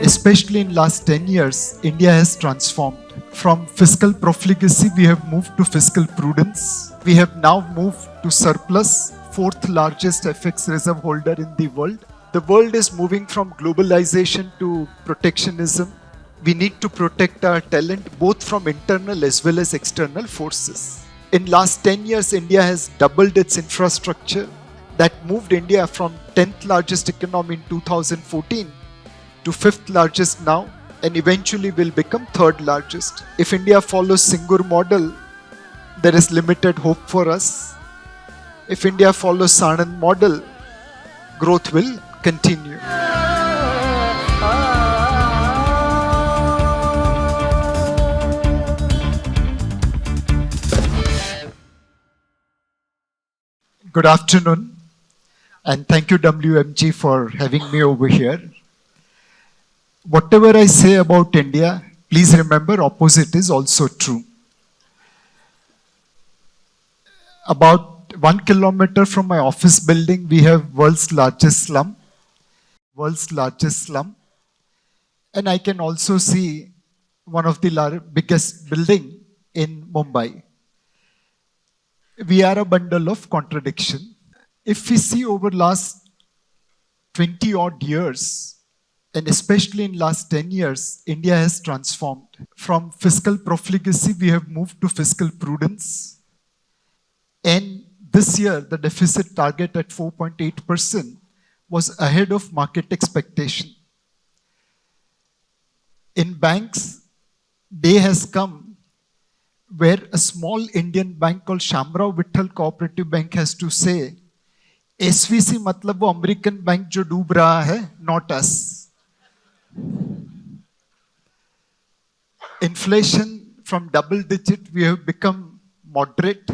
especially in last 10 years, India has transformed. From fiscal profligacy, we have moved to fiscal prudence. We have now moved to surplus, fourth largest FX reserve holder in the world. The world is moving from globalization to protectionism. We need to protect our talent both from internal as well as external forces. In last 10 years, India has doubled its infrastructure. That moved India from 10th largest economy in 2014 to 5th largest now, and eventually will become 3rd largest. If India follows Singur model, there is limited hope for us. If India follows Sanand model, growth will continue. Good afternoon, and thank you WMG for having me over here. Whatever I say about India, please remember opposite is also true. About 1 kilometer from my office building, we have world's largest slum. And I can also see one of the biggest building in Mumbai. We are a bundle of contradiction. If we see over last 20 odd years, and especially in last 10 years, India has transformed. From fiscal profligacy, we have moved to fiscal prudence. And this year, the deficit target at 4.8% was ahead of market expectation. In banks, day has come where a small Indian bank called Shamrao Vittal Cooperative Bank has to say, SVC matlab wo American bank jo doob raha hai, not us. Inflation from double digit, we have become moderate.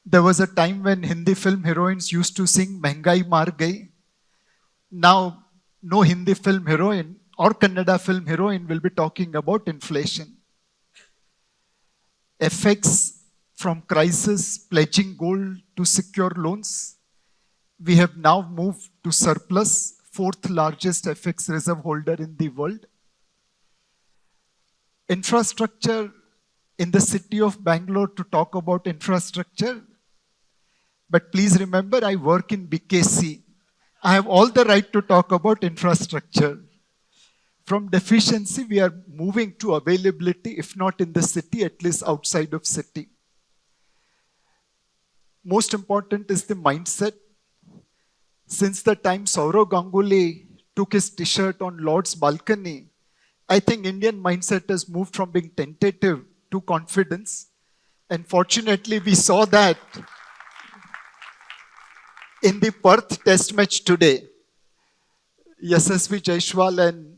There was a time when Hindi film heroines used to sing Mehngai Maar Gayi. Now, no Hindi film heroine or Kannada film heroine will be talking about inflation. FX from crisis, pledging gold to secure loans. We have now moved to surplus, fourth largest FX reserve holder in the world. Infrastructure in the city of Bangalore, to talk about infrastructure. But please remember, I work in BKC. I have all the right to talk about infrastructure. From deficiency, we are moving to availability, if not in the city, at least outside of city. Most important is the mindset. Since the time Sourav Ganguly took his t-shirt on Lord's balcony, I think Indian mindset has moved from being tentative to confidence. And fortunately, we saw that in the Perth test match today. Yashasvi Jaiswal and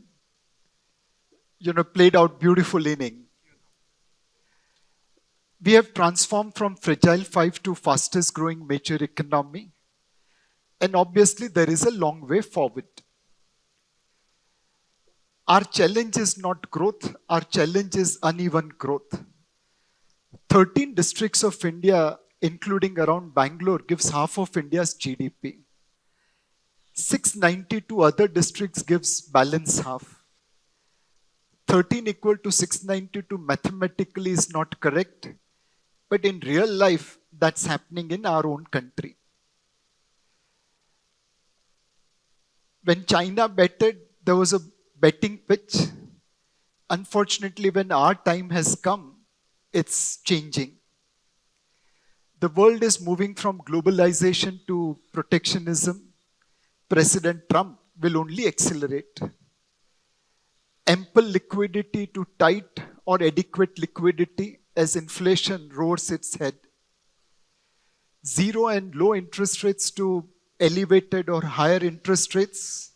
played out beautiful inning. We have transformed from fragile 5 to fastest growing major economy. And obviously, there is a long way forward. Our challenge is not growth. Our challenge is uneven growth. 13 districts of India, including around Bangalore, gives half of India's GDP. 692 other districts gives balance half. 13 equal to 692 mathematically is not correct. But in real life, that's happening in our own country. When China betted, there was a betting pitch. Unfortunately, when our time has come, it's changing. The world is moving from globalization to protectionism. President Trump will only accelerate. Ample liquidity to tight or adequate liquidity as inflation roars its head. Zero and low interest rates to elevated or higher interest rates.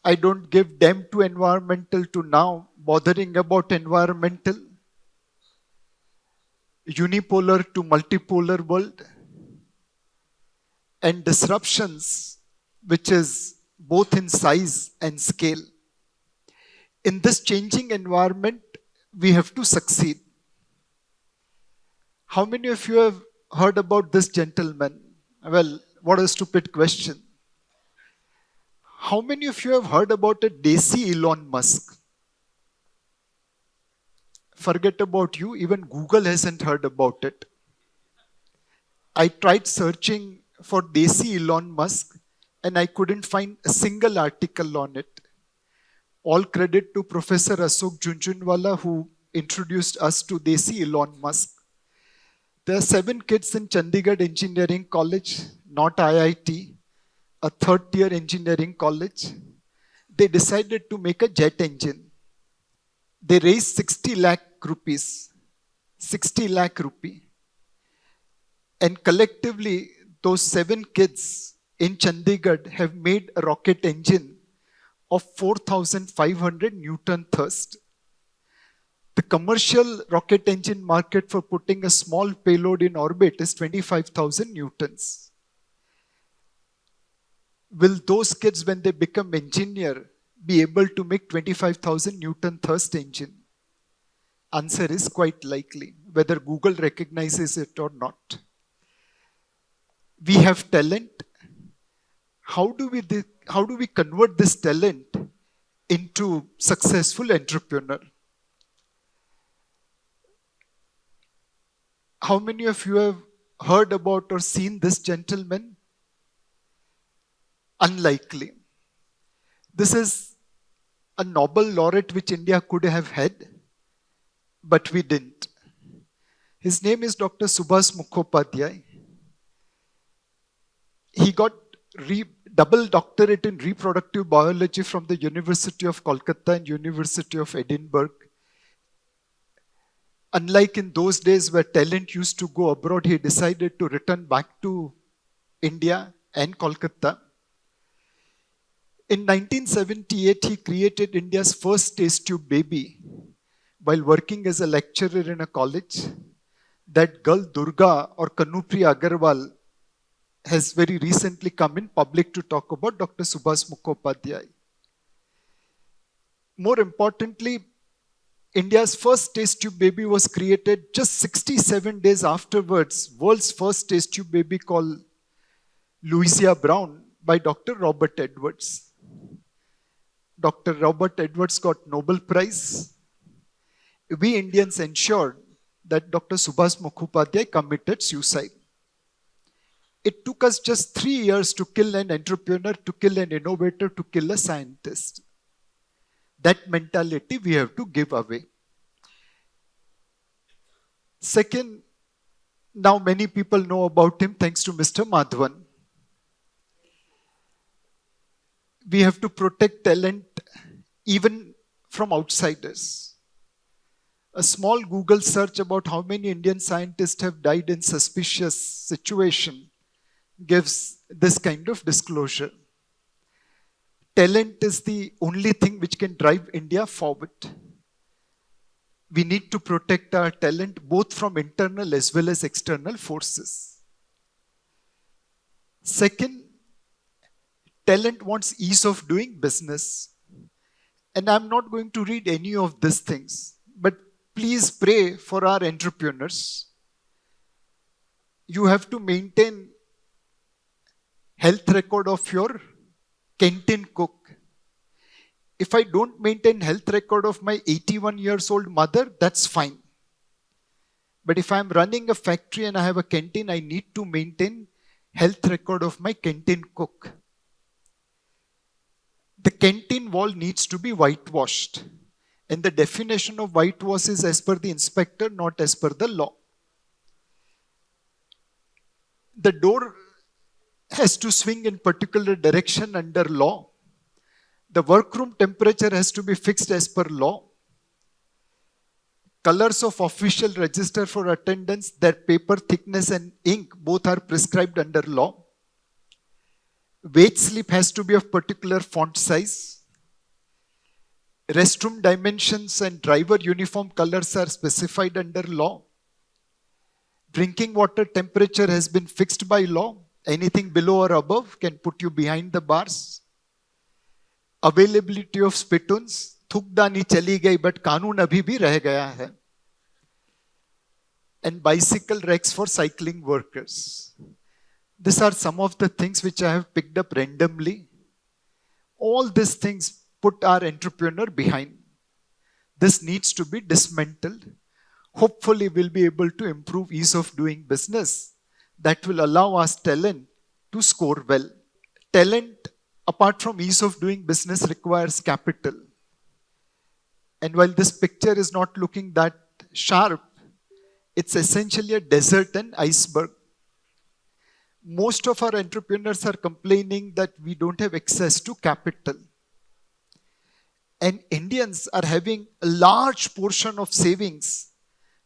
I don't give them to environmental to now bothering about environmental. Unipolar to multipolar world. And disruptions, which is both in size and scale. In this changing environment, we have to succeed. How many of you have heard about this gentleman? Well, what a stupid question. How many of you have heard about a Desi Elon Musk? Forget about you, even Google hasn't heard about it. I tried searching for Desi Elon Musk and I couldn't find a single article on it. All credit to Professor Ashok Jhunjhunwala who introduced us to Desi Elon Musk. There are 7 kids in Chandigarh Engineering College, not IIT, a third-tier engineering college. They decided to make a jet engine. They raised 60 lakh rupees. 60 lakh rupee. And collectively, those 7 kids in Chandigarh have made a rocket engine of 4,500 Newton thrust. The commercial rocket engine market for putting a small payload in orbit is 25,000 Newtons. Will those kids, when they become engineer, be able to make 25,000 Newton thrust engine? Answer is quite likely, whether Google recognizes it or not. We have talent. How do we convert this talent into successful entrepreneur? How many of you have heard about or seen this gentleman? Unlikely. This is a Nobel laureate which India could have had, but we didn't. His name is Dr. Subhas Mukhopadhyay. He got double doctorate in reproductive biology from the University of Kolkata and University of Edinburgh. Unlike in those days where talent used to go abroad, he decided to return back to India and Kolkata. In 1978, he created India's first test tube baby while working as a lecturer in a college. That girl, Durga or Kanupri Agarwal, has very recently come in public to talk about Dr. Subhas Mukhopadhyay. More importantly, India's first test tube baby was created just 67 days afterwards, world's first test tube baby called Louisa Brown by Dr. Robert Edwards. Dr. Robert Edwards got Nobel Prize. We Indians ensured that Dr. Subhas Mukhopadhyay committed suicide. It took us just 3 years to kill an entrepreneur, to kill an innovator, to kill a scientist. That mentality we have to give away. Second, now many people know about him thanks to Mr. Madhavan. We have to protect talent even from outsiders. A small Google search about how many Indian scientists have died in suspicious situation gives this kind of disclosure. Talent is the only thing which can drive India forward. We need to protect our talent both from internal as well as external forces. Second, talent wants ease of doing business. And I'm not going to read any of these things, but please pray for our entrepreneurs. You have to maintain health record of your canteen cook. If I don't maintain health record of my 81 years old mother, that's fine. But if I'm running a factory and I have a canteen, I need to maintain health record of my canteen cook. The canteen wall needs to be whitewashed. And the definition of whitewash is as per the inspector, not as per the law. The door has to swing in particular direction under law. The workroom temperature has to be fixed as per law. Colors of official register for attendance, their paper thickness and ink both are prescribed under law. Wage slip has to be of particular font size. Restroom dimensions and driver uniform colors are specified under law. Drinking water temperature has been fixed by law. Anything below or above can put you behind the bars. Availability of spittoons. थूकदानी चली गई but कानून अभी भी रह गया है. And bicycle racks for cycling workers. These are some of the things which I have picked up randomly. All these things put our entrepreneur behind. This needs to be dismantled. Hopefully, we'll be able to improve ease of doing business that will allow us talent to score well. Talent, apart from ease of doing business, requires capital. And while this picture is not looking that sharp, it's essentially a desert and iceberg. Most of our entrepreneurs are complaining that we don't have access to capital. And Indians are having a large portion of savings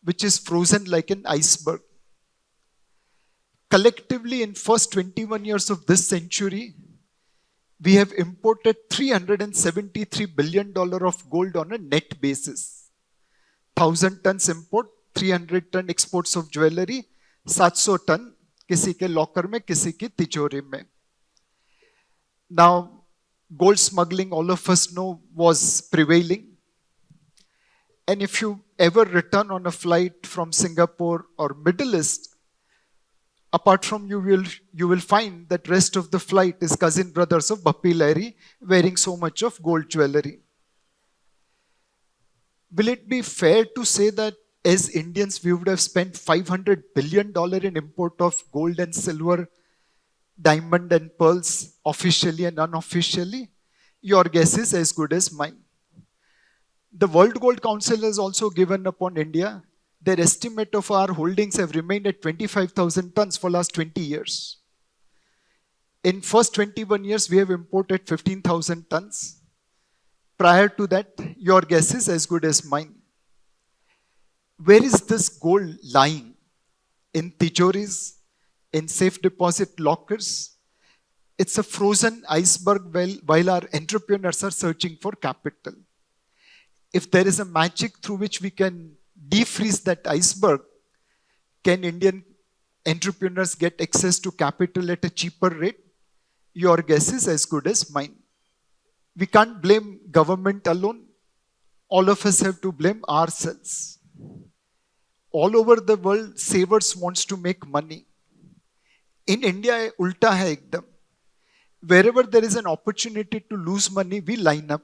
which is frozen like an iceberg. Collectively, in first 21 years of this century, we have imported $373 billion of gold on a net basis. 1,000 tons import, 300 ton exports of jewelry, 700 ton किसी के locker में, किसी की तिजोरी में. Now, gold smuggling, all of us know, was prevailing. And if you ever return on a flight from Singapore or Middle East, apart from you will find that rest of the flight is cousin brothers of Bappi Lahiri wearing so much of gold jewelry. Will it be fair to say that as Indians we would have spent $500 billion in import of gold and silver, diamond and pearls, officially and unofficially? Your guess is as good as mine. The World Gold Council has also given up on India. Their estimate of our holdings have remained at 25,000 tons for last 20 years. In first 21 years, we have imported 15,000 tons. Prior to that, your guess is as good as mine. Where is this gold lying? In tijoris, in safe deposit lockers? It's a frozen iceberg while our entrepreneurs are searching for capital. If there is a magic through which we can defreeze that iceberg, can Indian entrepreneurs get access to capital at a cheaper rate? Your guess is as good as mine. We can't blame government alone. All of us have to blame ourselves. All over the world, savers wants to make money. In India, ulta hai ekdam. Wherever there is an opportunity to lose money, we line up.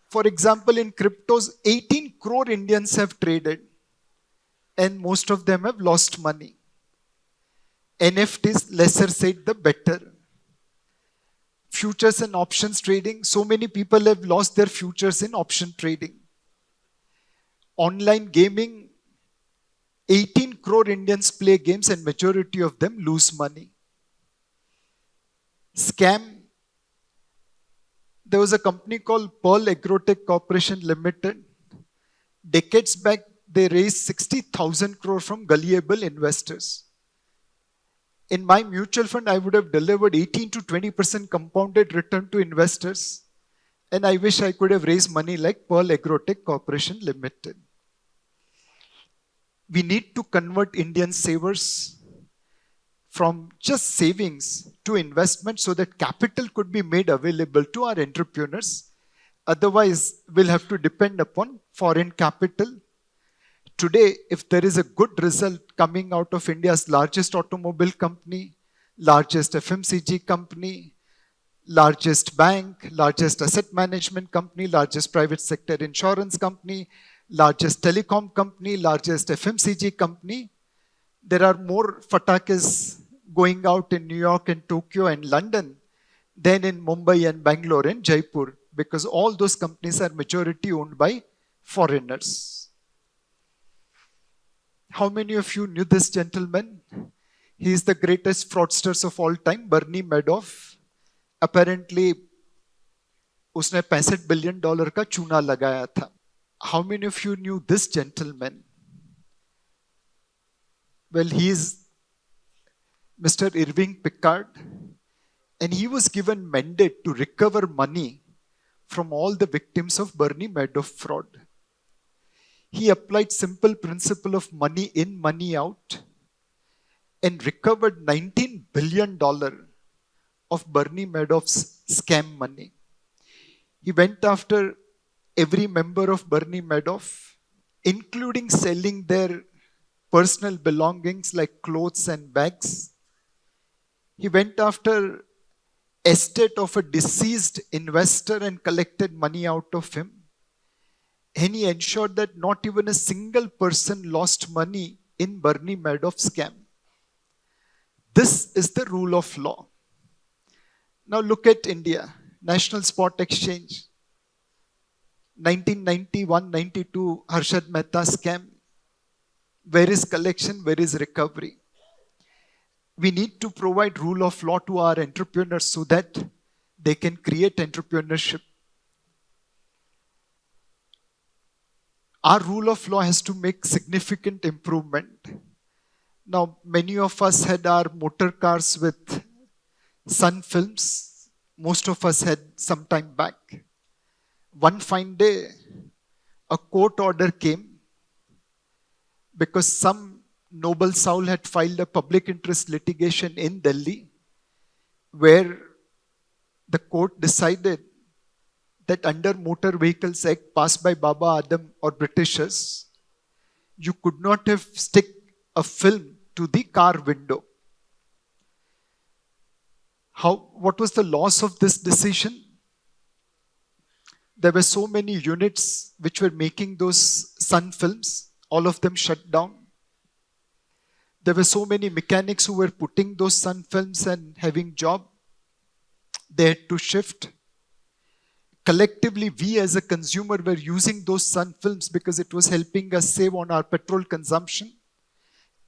For example, in cryptos, 18 crore Indians have traded and most of them have lost money. NFTs, lesser said the better. Futures and options trading, so many people have lost their futures in option trading. Online gaming, 18 crore Indians play games and majority of them lose money. Scam. There was a company called Pearl Agrotech Corporation Limited. Decades back, they raised 60,000 crore from gullible investors. In my mutual fund, I would have delivered 18 to 20% compounded return to investors. And I wish I could have raised money like Pearl Agrotech Corporation Limited. We need to convert Indian savers from just savings to investment so that capital could be made available to our entrepreneurs. Otherwise, we'll have to depend upon foreign capital. Today, if there is a good result coming out of India's largest automobile company, largest FMCG company, largest bank, largest asset management company, largest private sector insurance company, largest telecom company, largest FMCG company, there are more fatakis going out in New York and Tokyo and London than in Mumbai and Bangalore and Jaipur, because all those companies are majority owned by foreigners. How many of you knew this gentleman? He is the greatest fraudsters of all time, Bernie Madoff. Apparently, उसने $65 billion का चूना लगाया था. How many of you knew this gentleman? Well, he is Mr. Irving Picard, and he was given mandate to recover money from all the victims of Bernie Madoff fraud. He applied simple principle of money in, money out, and recovered $19 billion of Bernie Madoff's scam money. He went after every member of Bernie Madoff, including selling their personal belongings like clothes and bags. He went after estate of a deceased investor and collected money out of him. And he ensured that not even a single person lost money in Bernie Madoff scam. This is the rule of law. Now look at India, National Spot Exchange, 1991-92 Harshad Mehta scam. Where is collection? Where is recovery? We need to provide rule of law to our entrepreneurs so that they can create entrepreneurship. Our rule of law has to make significant improvement. Now, many of us had our motor cars with sun films. Most of us had some time back. One fine day, a court order came because some noble soul had filed a public interest litigation in Delhi where the court decided that under Motor Vehicles Act passed by Baba Adam or Britishers, you could not have stick a film to the car window. What was the loss of this decision? There were so many units which were making those sun films, all of them shut down. There were so many mechanics who were putting those sun films and having job. They had to shift. Collectively, we as a consumer were using those sun films because it was helping us save on our petrol consumption.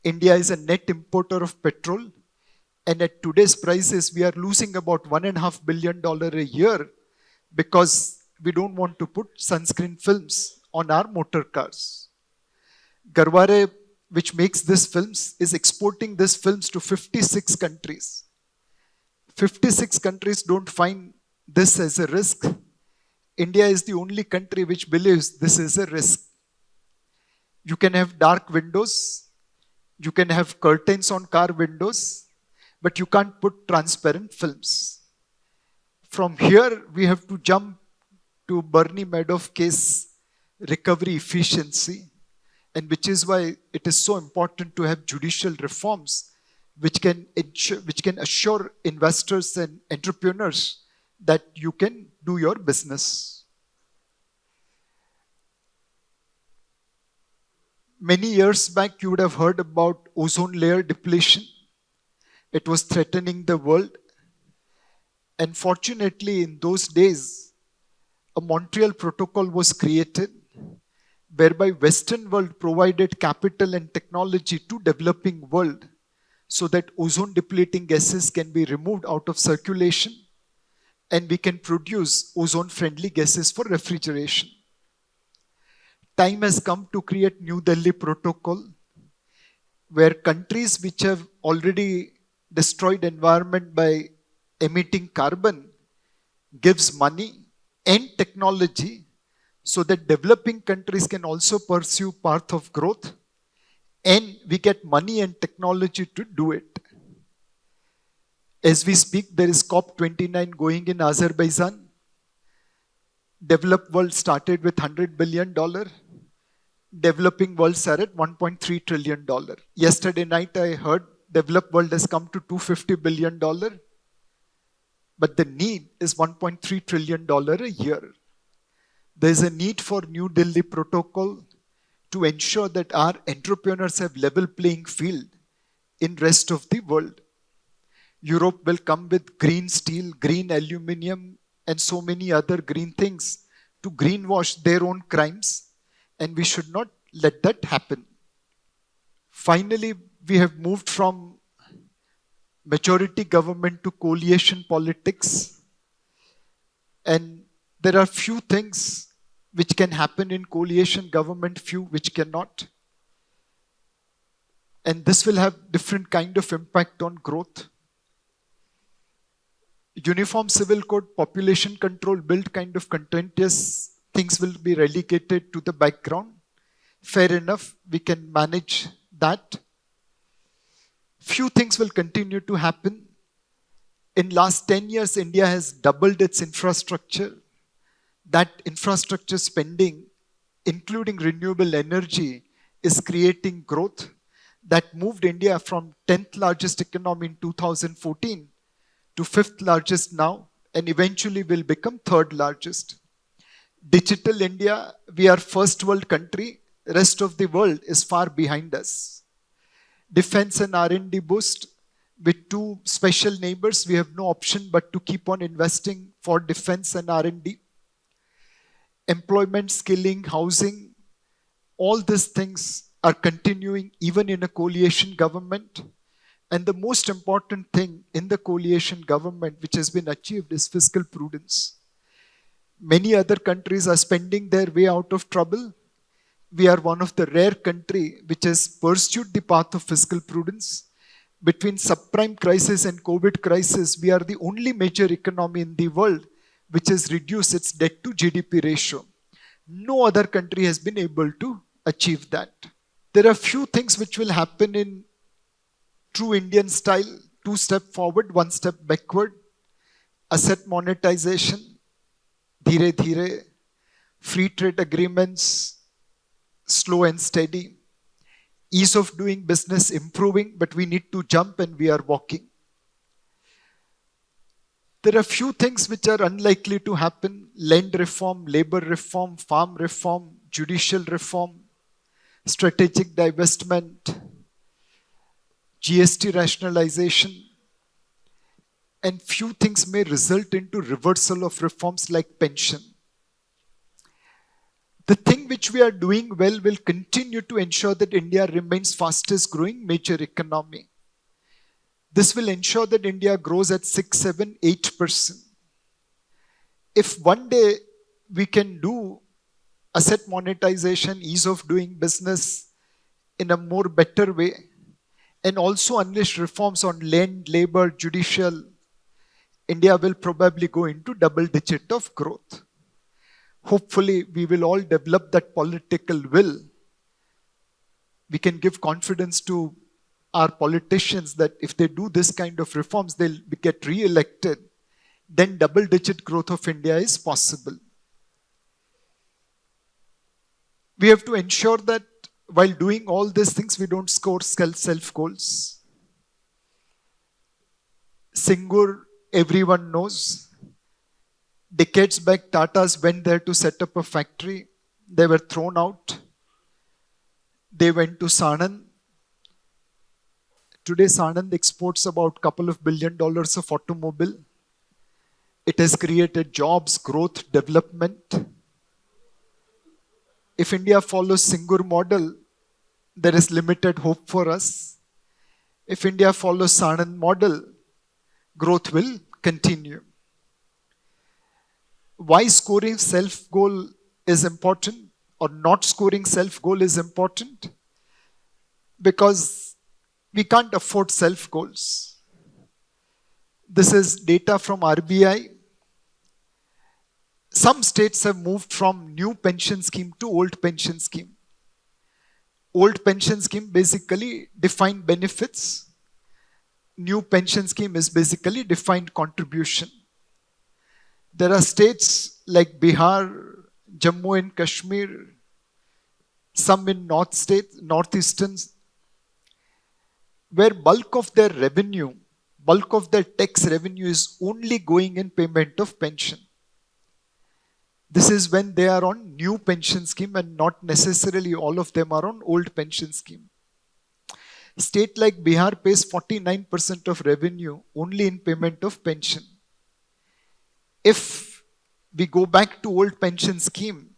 India is a net importer of petrol. And at today's prices, we are losing about $1.5 billion a year because we don't want to put sunscreen films on our motor cars. Garware, which makes these films, is exporting these films to 56 countries. 56 countries don't find this as a risk. India is the only country which believes this is a risk. You can have dark windows, you can have curtains on car windows, but you can't put transparent films. From here, we have to jump to Bernie Madoff case recovery efficiency, and which is why it is so important to have judicial reforms which can assure investors and entrepreneurs that you can do your business. Many years back, you would have heard about ozone layer depletion. It was threatening the world. And fortunately, in those days, a Montreal Protocol was created whereby Western world provided capital and technology to developing world so that ozone depleting gases can be removed out of circulation and we can produce ozone-friendly gases for refrigeration. Time has come to create New Delhi Protocol, where countries which have already destroyed environment by emitting carbon gives money and technology so that developing countries can also pursue path of growth and we get money and technology to do it. As we speak, there is COP29 going in Azerbaijan. Developed world started with $100 billion. Developing worlds are at $1.3 trillion. Yesterday night, I heard developed world has come to $250 billion. But the need is $1.3 trillion a year. There is a need for New Delhi Protocol to ensure that our entrepreneurs have level playing field in rest of the world. Europe will come with green steel, green aluminium, and so many other green things to greenwash their own crimes, and we should not let that happen. Finally, we have moved from majority government to coalition politics, and there are few things which can happen in coalition government, few which cannot. And this will have different kind of impact on growth. Uniform Civil Code, population control, build kind of contentious things will be relegated to the background. Fair enough, we can manage that. Few things will continue to happen. In last 10 years, India has doubled its infrastructure. That infrastructure spending, including renewable energy, is creating growth that moved India from 10th largest economy in 2014 to fifth largest now, and eventually will become third largest. Digital India, we are first world country. Rest of the world is far behind us. Defense and R&D boost. With two special neighbors, we have no option but to keep on investing for defense and R&D. Employment, skilling, housing, all these things are continuing even in a coalition government. And the most important thing in the coalition government which has been achieved is fiscal prudence. Many other countries are spending their way out of trouble. We are one of the rare countries which has pursued the path of fiscal prudence. Between subprime crisis and COVID crisis, we are the only major economy in the world which has reduced its debt to GDP ratio. No other country has been able to achieve that. There are few things which will happen in true Indian style: 2 steps forward, 1 step backward. Asset monetization, dheere dheere. Free trade agreements, slow and steady. Ease of doing business improving, but we need to jump and we are walking. There are few things which are unlikely to happen: land reform, labor reform, farm reform, judicial reform, strategic divestment, GST rationalization, and few things may result into reversal of reforms like pension. The thing which we are doing well will continue to ensure that India remains fastest growing major economy. This will ensure that India grows at 6, 7, 8%. If one day we can do asset monetization, ease of doing business in a more better way, and also unleash reforms on land, labor, judicial, India will probably go into double digit of growth. Hopefully, we will all develop that political will. We can give confidence to our politicians that if they do this kind of reforms, they'll get re-elected. Then double-digit growth of India is possible. We have to ensure that while doing all these things, we don't score self-goals. Singur, everyone knows. Decades back, Tatas went there to set up a factory. They were thrown out. They went to Sanand. Today, Sanand exports about a couple of $2 billion of automobile. It has created jobs, growth, development. If India follows Singur model, there is limited hope for us. If India follows Sanand model, growth will continue. Why scoring self-goal is important or not scoring self-goal is important? Because we can't afford self-goals. This is data from RBI. Some states have moved from new pension scheme to old pension scheme. Old pension scheme basically defined benefits. New pension scheme is basically defined contribution. There are states like Bihar, Jammu and Kashmir, some in northeastern, where bulk of their revenue, bulk of their tax revenue is only going in payment of pension. This is when they are on new pension scheme and not necessarily all of them are on old pension scheme. State like Bihar pays 49% of revenue only in payment of pension. If we go back to old pension scheme,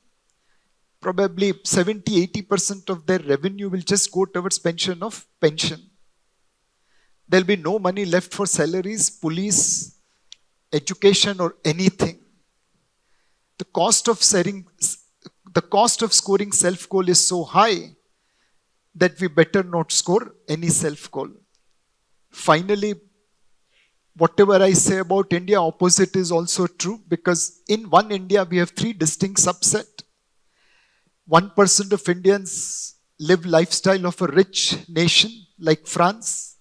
probably 70-80% of their revenue will just go towards pension. There'll be no money left for salaries, police, education or anything. The cost of scoring self-goal is so high that we better not score any self-goal. Finally, whatever I say about India, opposite is also true, because in one India, we have 3 distinct subsets. 1% of Indians live lifestyle of a rich nation like France.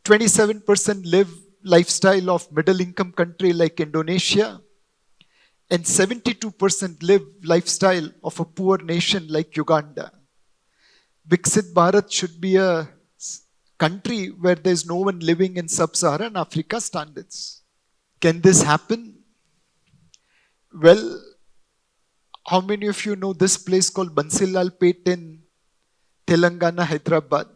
27% live lifestyle of middle income country like Indonesia. And 72% live lifestyle of a poor nation like Uganda. Viksit Bharat should be a country where there's no one living in sub-Saharan Africa standards. Can this happen? Well, how many of you know this place called Bansilal Pet in Telangana, Hyderabad?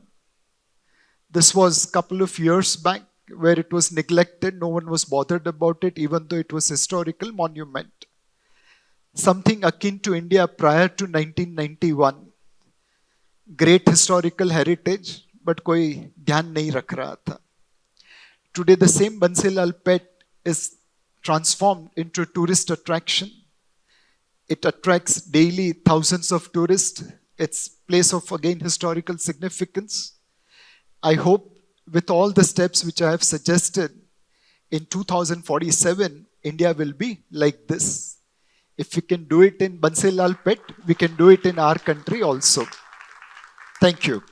This was a couple of years back where it was neglected. No one was bothered about it, even though it was a historical monument. Something akin to India prior to 1991. Great historical heritage, but koi dhyan nahi rakh raha tha. Today, the same Bansilal Pet is transformed into a tourist attraction. It attracts daily thousands of tourists. It's place of, again, historical significance. I hope with all the steps which I have suggested, in 2047, India will be like this. If we can do it in Bansilal Pet, we can do it in our country also. Thank you.